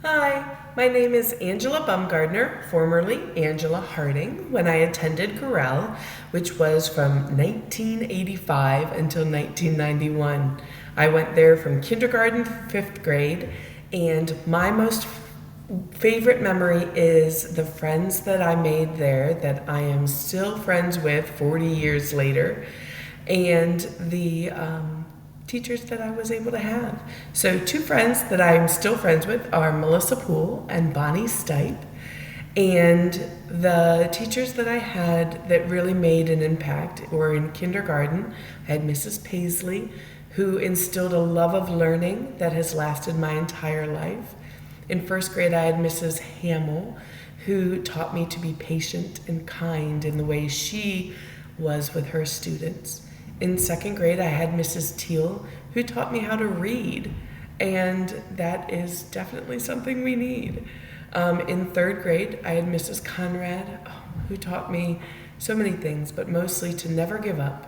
Hi, my name is Angela Bumgardner, formerly Angela Harding, when I attended Gorrell, which was from 1985 until 1991. I went there from kindergarten to fifth grade, and my most favorite memory is the friends that I made there that I am still friends with 40 years later, and the teachers that I was able to have. So, two friends that I'm still friends with are Melissa Poole and Bonnie Stipe. And the teachers that I had that really made an impact were in kindergarten. I had Mrs. Paisley, who instilled a love of learning that has lasted my entire life. In first grade, I had Mrs. Hamill, who taught me to be patient and kind in the way she was with her students. In second grade, I had Mrs. Teal, who taught me how to read, and that is definitely something we need. In third grade, I had Mrs. Conrad, who taught me so many things, but mostly to never give up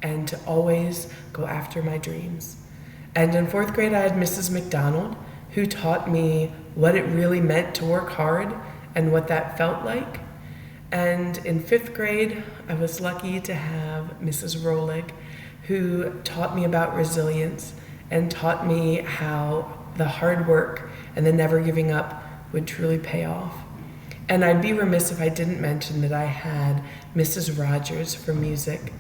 and to always go after my dreams. And in fourth grade, I had Mrs. McDonald, who taught me what it really meant to work hard and what that felt like. And in fifth grade, I was lucky to have Mrs. Rolig, who taught me about resilience and taught me how the hard work and the never giving up would truly pay off. And I'd be remiss if I didn't mention that I had Mrs. Rogers for music.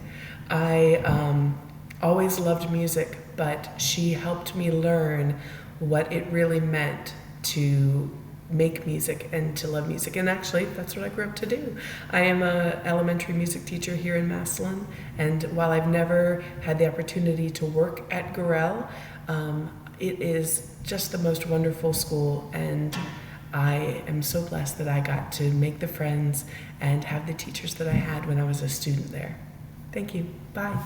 I always loved music, but she helped me learn what it really meant to make music and to love music. And actually, that's what I grew up to do. I am an elementary music teacher here in Massillon, and while I've never had the opportunity to work at Gorrell, it is just the most wonderful school, and I am so blessed that I got to make the friends and have the teachers that I had when I was a student there. Thank you. Bye.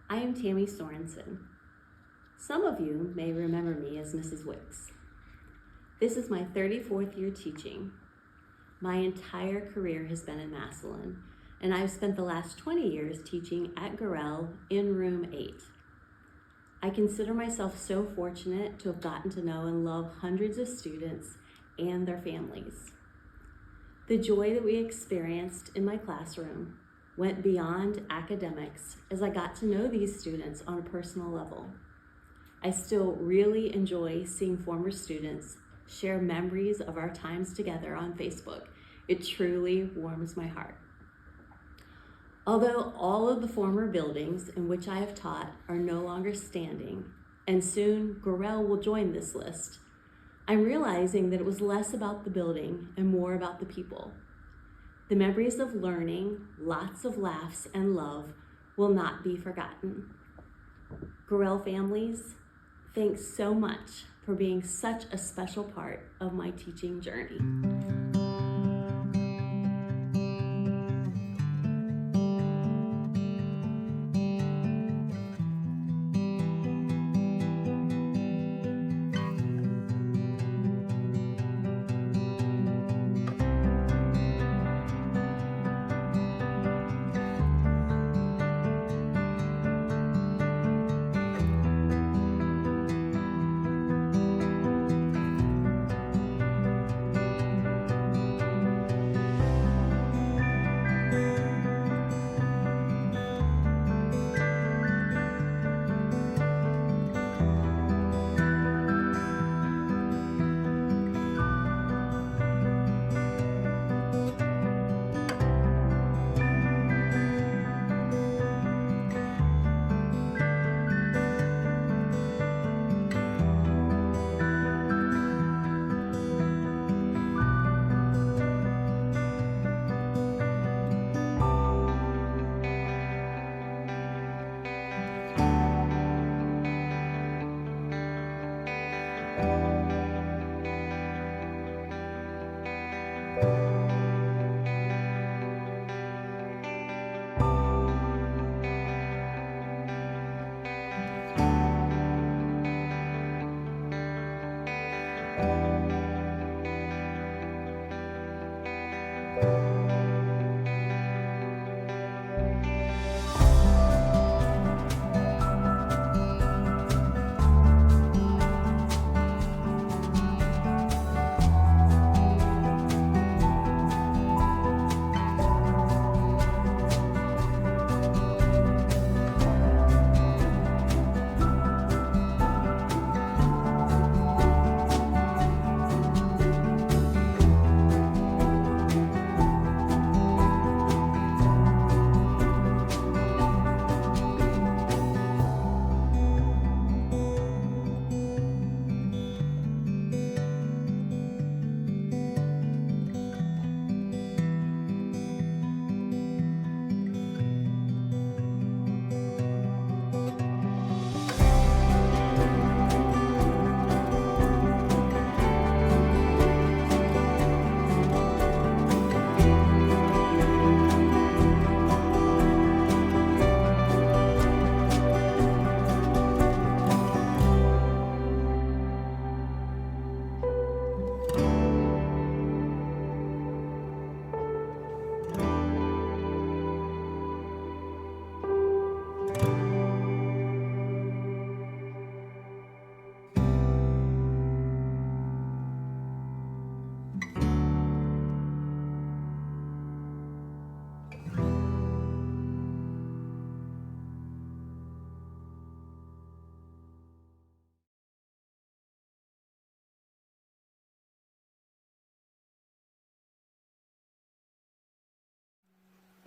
I am Tammy Sorensen. Some of you may remember me as Mrs. Wicks. This is my 34th year teaching. My entire career has been in Massillon, and I've spent the last 20 years teaching at Gorrell in room 8. I consider myself so fortunate to have gotten to know and love hundreds of students and their families. The joy that we experienced in my classroom went beyond academics as I got to know these students on a personal level. I still really enjoy seeing former students share memories of our times together on Facebook. It truly warms my heart. Although all of the former buildings in which I have taught are no longer standing, and soon Gorrell will join this list, I'm realizing that it was less about the building and more about the people. The memories of learning, lots of laughs, and love will not be forgotten. Gorrell families, thanks so much for being such a special part of my teaching journey.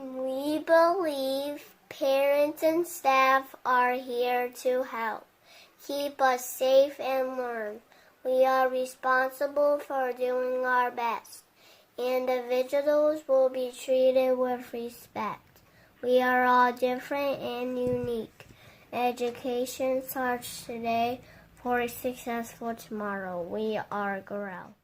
We believe parents and staff are here to help keep us safe and learn. We are responsible for doing our best. Individuals will be treated with respect. We are all different and unique. Education starts today for a successful tomorrow. We are Gorrell.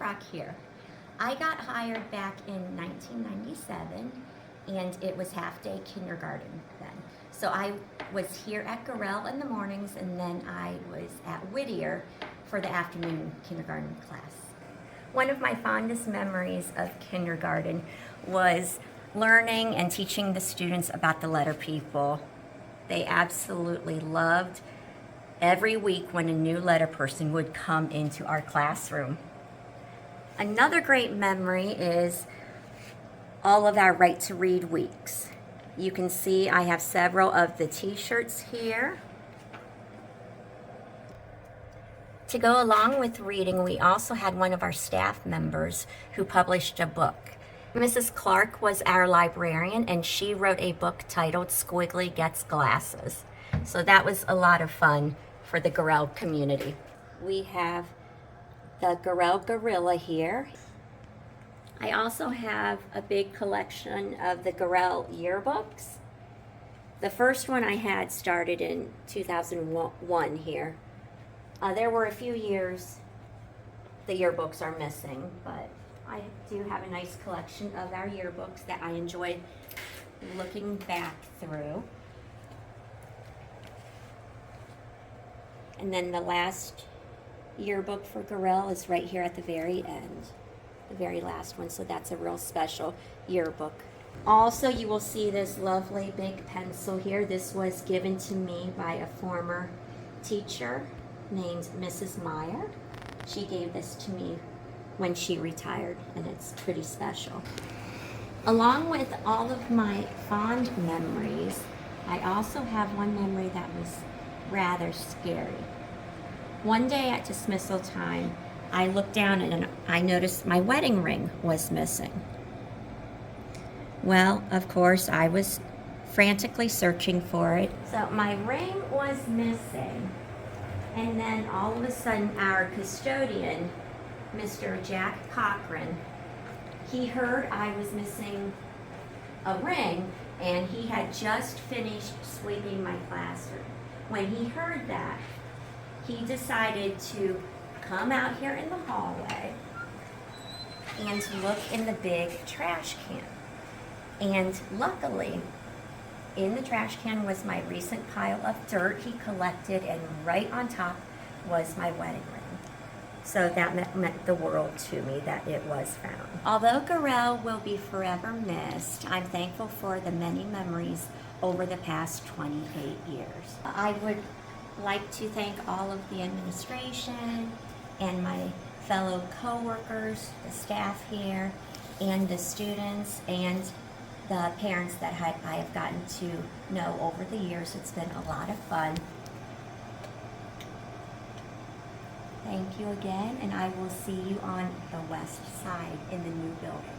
truck here. I got hired back in 1997, and it was half-day kindergarten then. So I was here at Gorrell in the mornings, and then I was at Whittier for the afternoon kindergarten class. One of my fondest memories of kindergarten was learning and teaching the students about the letter people. They absolutely loved every week when a new letter person would come into our classroom. Another great memory is all of our Right to Read weeks. You can see I have several of the t-shirts here. To go along with reading, we also had one of our staff members who published a book. Mrs. Clark was our librarian, and she wrote a book titled Squiggly Gets Glasses. So that was a lot of fun for the Gorrell community. We have the Gorrell Gorilla here. I also have a big collection of the Gorrell yearbooks. The first one I had started in 2001 here. There were a few years the yearbooks are missing, but I do have a nice collection of our yearbooks that I enjoy looking back through. And then the last yearbook for Gorrell is right here at the very end, the very last one, so that's a real special yearbook. Also, you will see this lovely big pencil here. This was given to me by a former teacher named Mrs. Meyer. She gave this to me when she retired, and it's pretty special. Along with all of my fond memories, I also have one memory that was rather scary. One day at dismissal time, I looked down and I noticed my wedding ring was missing. Well, of course, I was frantically searching for it. So my ring was missing, and then all of a sudden our custodian, Mr. Jack Cochran, he heard I was missing a ring, and he had just finished sweeping my classroom. When he heard that, he decided to come out here in the hallway and look in the big trash can. And luckily, in the trash can was my recent pile of dirt he collected, and right on top was my wedding ring. So that meant the world to me that it was found. Although Gorrell will be forever missed, I'm thankful for the many memories over the past 28 years. I would like to thank all of the administration and my fellow co-workers, the staff here, and the students, and the parents that I have gotten to know over the years. It's been a lot of fun. Thank you again, and I will see you on the west side in the new building.